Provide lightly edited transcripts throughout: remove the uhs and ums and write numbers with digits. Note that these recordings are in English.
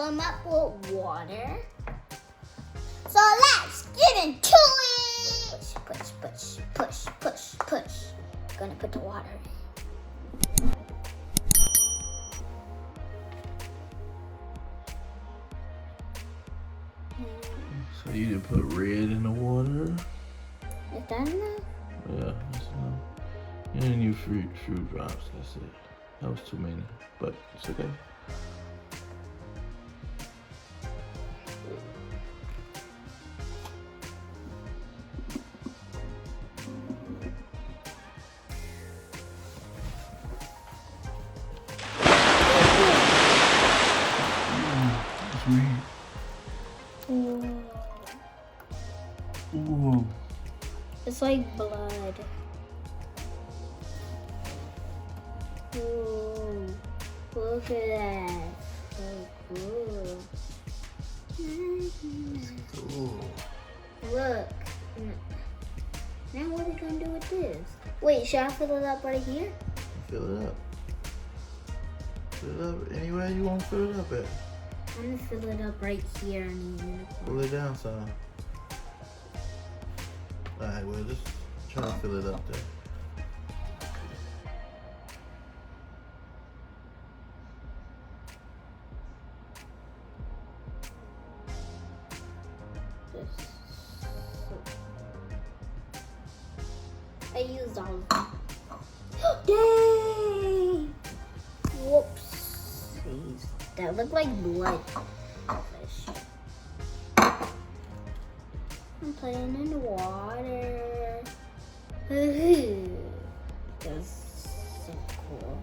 them up with water. So let's get into it. Push, push, push, push, push, push. Gonna put the water in. So you did put red in the water? Is that enough? Yeah, that's enough. You didn't use fruit drops, that's it. That was too many, but it's okay. Ooh. It's like blood. Ooh, look at that. So cool. Cool. Look. Now what are we gonna do with this? Wait, should I fill it up right here? Fill it up. Fill it up anywhere you want to fill it up at. I'm gonna fill it up right here in the unicorn. Pull it down some. Alright, well, just try to fill it up there. I used all of them. Dang! Whoopsies. That looked like blood. I'm playing in the water. That's so cool.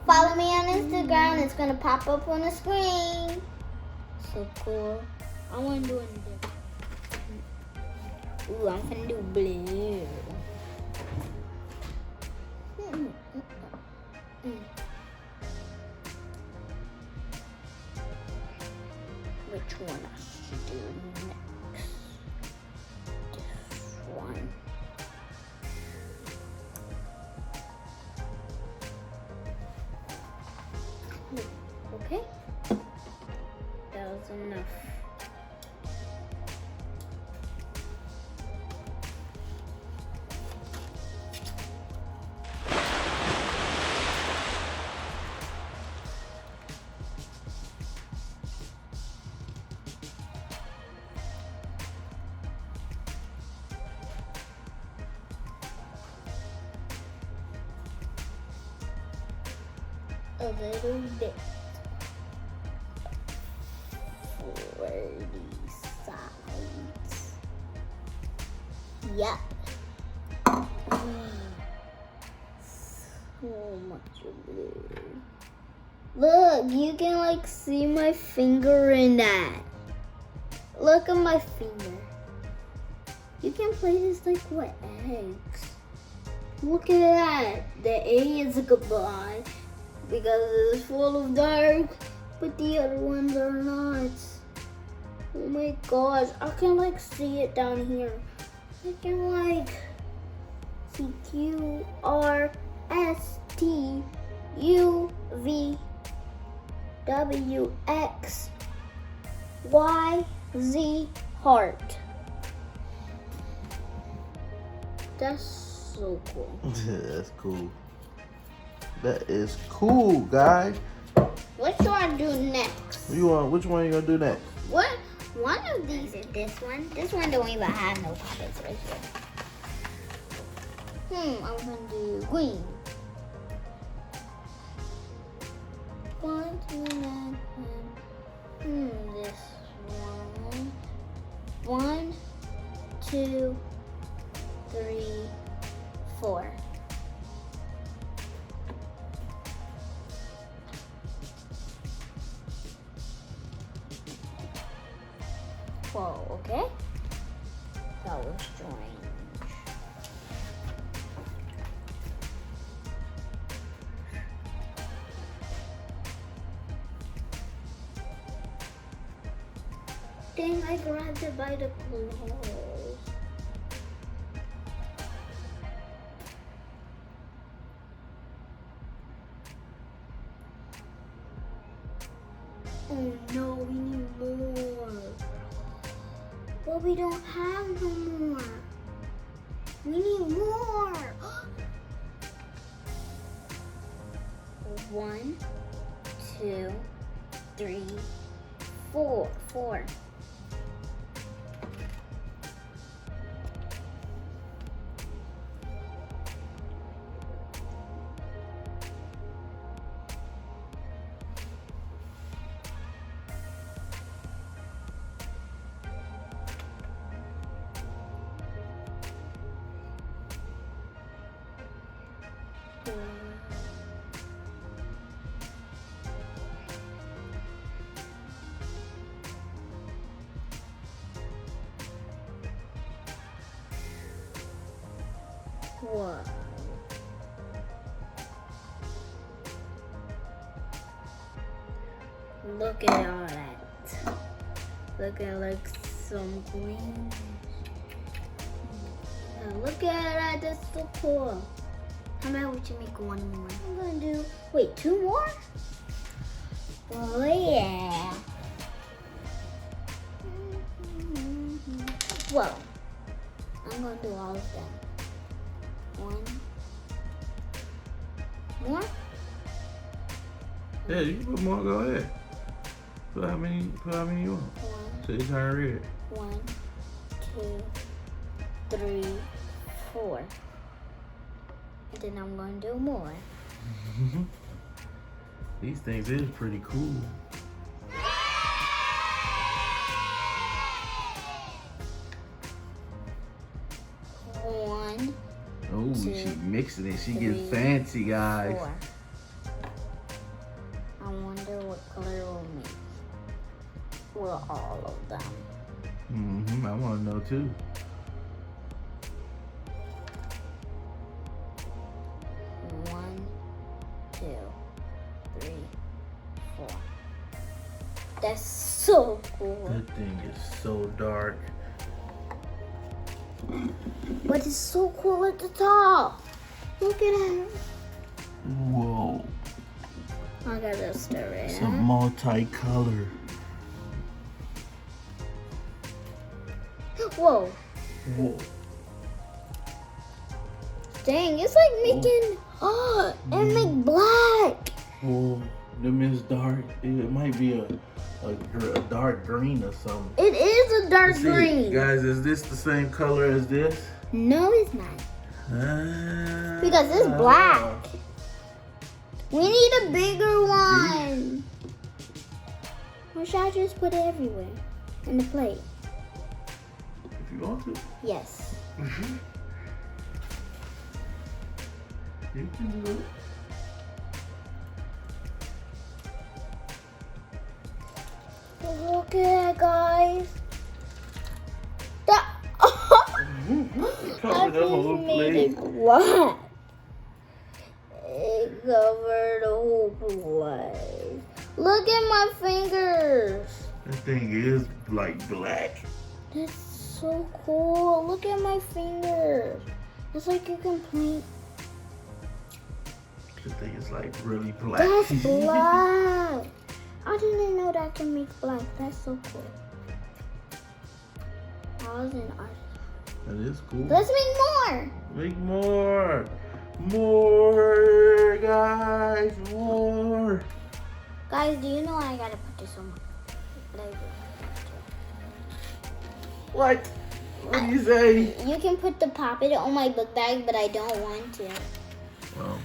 Follow me on Instagram. It's gonna pop up on the screen. So cool. I want to do it different. Ooh, I'm gonna do blue. Which one I should do next? This one. Okay. That was enough. A little bit for the sides. Yep. So much blue. Look, you can like see my finger in that. Look at my finger. You can play this like with eggs. Look at that. The A is a goodbye. Because it's full of dark, but the other ones are not. Oh my gosh, I can like see it down here. I can like see QRSTUVWXYZ heart. That's so cool. That's cool. That is cool, guys. What should I do next? Which one you gonna do next? What? One of these is this one. This one don't even have no pockets right here. I'm gonna do green. 1, 2, 9, 10. This one. 1, 2, 3, 4. Whoa, okay. That was strange. Dang, I grabbed it by the claws. Oh But we don't have no more. We need more. 1, 2, 3, 4. 4. Whoa. Look at all that. Look at like some green. Look at that, that's so cool. How about we should make one more? I'm gonna do, wait, 2 more? Oh yeah. Whoa. I'm gonna do all of them. 1 more? Yeah, you can put more, go ahead. Put how many you want. 1, So you turn red. 1, 2, 3, 4. And then I'm gonna do more. These things is pretty cool. One, Oh, 2, she mixing it. She 3, getting fancy, guys. 4. I wonder what color will make. Well, all of them. I want to know too. 1, 2, 3, 4. That's so cool. That thing is so dark. But it's so cool at the top. Look at it. Whoa. I gotta stir it It's a up. multicolor. Whoa. Whoa. Dang, it's like making, and make black. Whoa. Them is dark. It might be a dark green or something. It is a dark See, green. guys, is this the same color as this? No, it's not. Because it's black. We need a bigger one. Or should I just put it everywhere? In the plate? If you want to. Yes. You can do it. Look at it, guys. Cover the whole made plate. it black. It covered the whole plate. Look at my fingers. That thing is like black. That's so cool. Look at my fingers. It's like you can paint. That thing is like really black. That's black. I didn't know that can make black. That's so cool. I was in art. That is cool. Let's make more. Make more. More, guys. More. Guys, do you know I gotta put this on my What? What do you say? You can put the poppet on my book bag, but I don't want to. Well,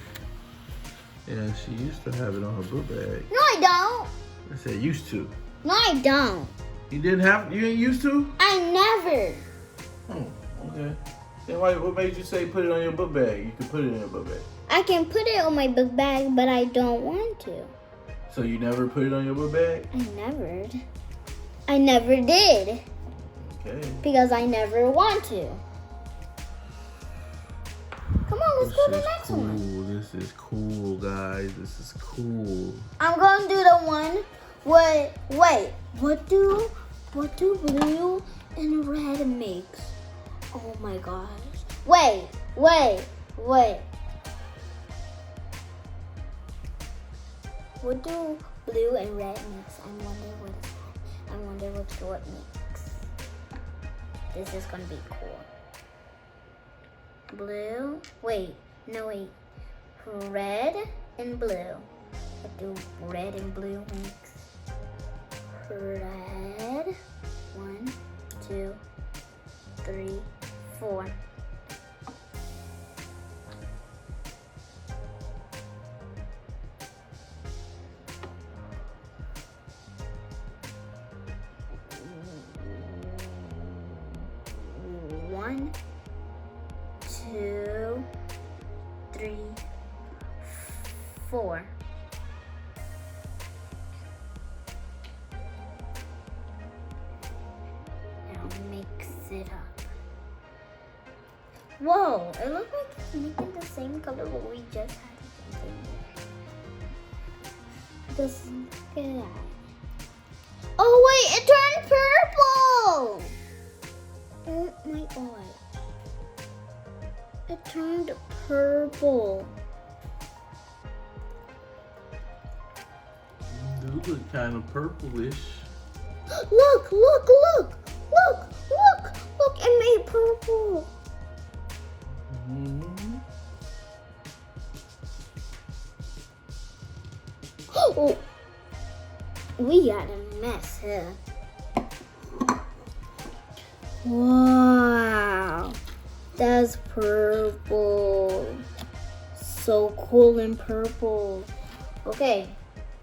yeah, she used to have it on her book bag. No, I don't. I said used to. No, I don't. You didn't have? You ain't used to? I never. Oh, okay. Then what made you say put it on your book bag? You can put it in your book bag. I can put it on my book bag, but I don't want to. So you never put it on your book bag? I never did. Okay. Because I never want to. Come on, let's go to the next cool. one. This is cool, guys. This is cool. I'm going to do the one with, wait, what do blue and red makes? Oh my gosh. Wait. What do blue and red mix? I wonder what what makes. This is gonna be cool. Blue. Wait. No, wait. Red and blue. What do red and blue makes? Red. 1, 2, 3, 4. One, 2, 3, 4. Now mix it up. Whoa, it looks like it's making the same color what we just had. Just look at that. Oh wait, it turned purple! Oh my god. It turned purple. Those look kind of purplish. Look, look, look, look, look, look, it made purple. Mm-hmm. Oh, we got a mess here. Wow, that's purple. So cool and purple. Okay.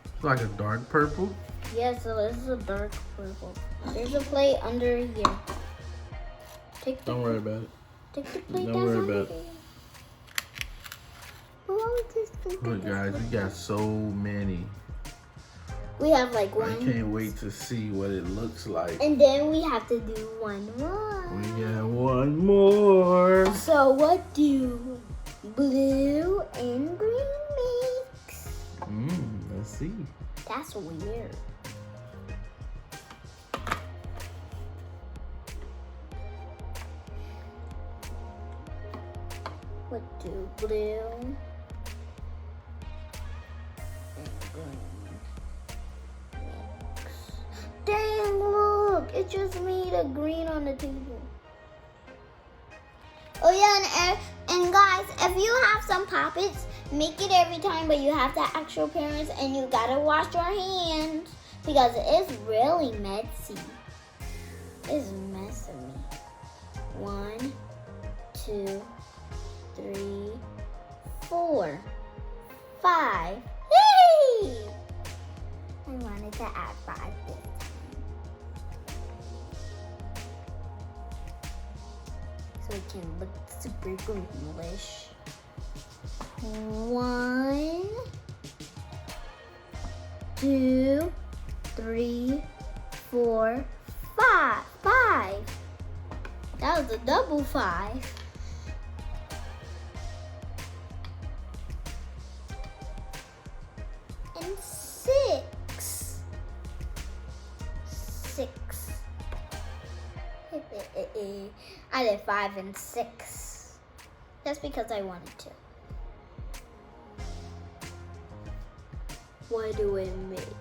It's like a dark purple. Yeah, so this is a dark purple. There's a plate under here. Don't worry about it. Take the plate Don't down worry under about it. there. Oh, Look, guys, we got so many. We have like I one. can't wait to see what it looks like. And then we have to do one more. We got one more. So what do blue and green mix? Let's see. That's weird. What do blue and green mix? Dang, look! It just made a green on the table. Oh yeah, and guys, if you have some puppets, make it every time, but you have to ask your parents and you gotta wash your hands because it's really messy. It's messy. 1, 2, 3, 4, 5. Hey! I wanted to add 5 this time. So it can look super ghoulish. 1, 2, 3, 4, 5. 5. That was a double 5. And 6. 6. I did 5 and 6. That's because I wanted to. What do it make?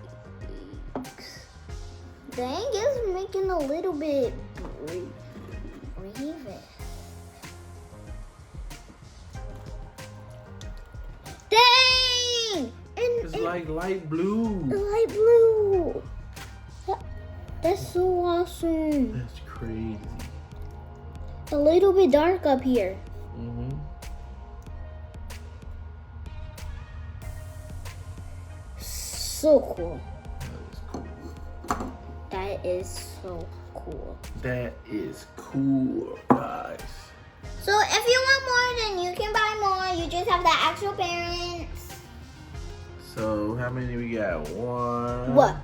Dang, it's making a little bit breathe it. Dang! It's like light blue. Light blue. That's so awesome. That's crazy. A little bit dark up here. So cool. That is so cool. That is cool, guys. So if you want more, then you can buy more. You just have to ask your parents. So how many we got? 1. What?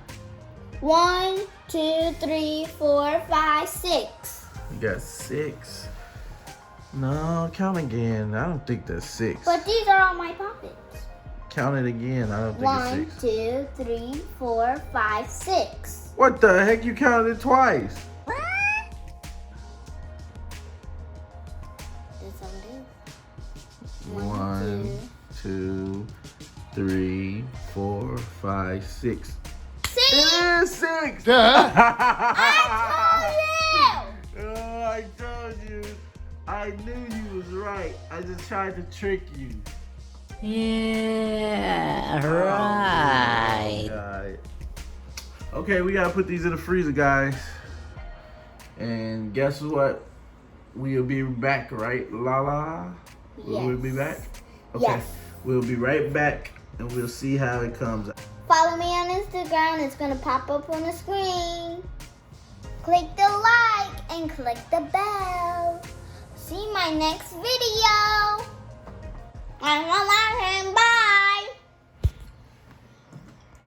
1, 2, 3, 4, 5, 6. We got 6. No, count again. I don't think that's 6. But these are all my puppets. Count it again. I don't think 1, it's 6. 2, 3, 4, 5, 6. What the heck? You counted it twice. That's how it is. 1, 2, 3, 4, 5, 6. 6. It is 6. I told you. Oh, I I knew you was right. I just tried to trick you. Yeah, Oh, right. God. Okay, we gotta put these in the freezer, guys. And guess what? We'll be back, right, Lala? We'll be back? Okay. Yes. We'll be right back and we'll see how it comes. Follow me on Instagram. It's going to pop up on the screen. Click the like and click the bell. See my next video. Bye.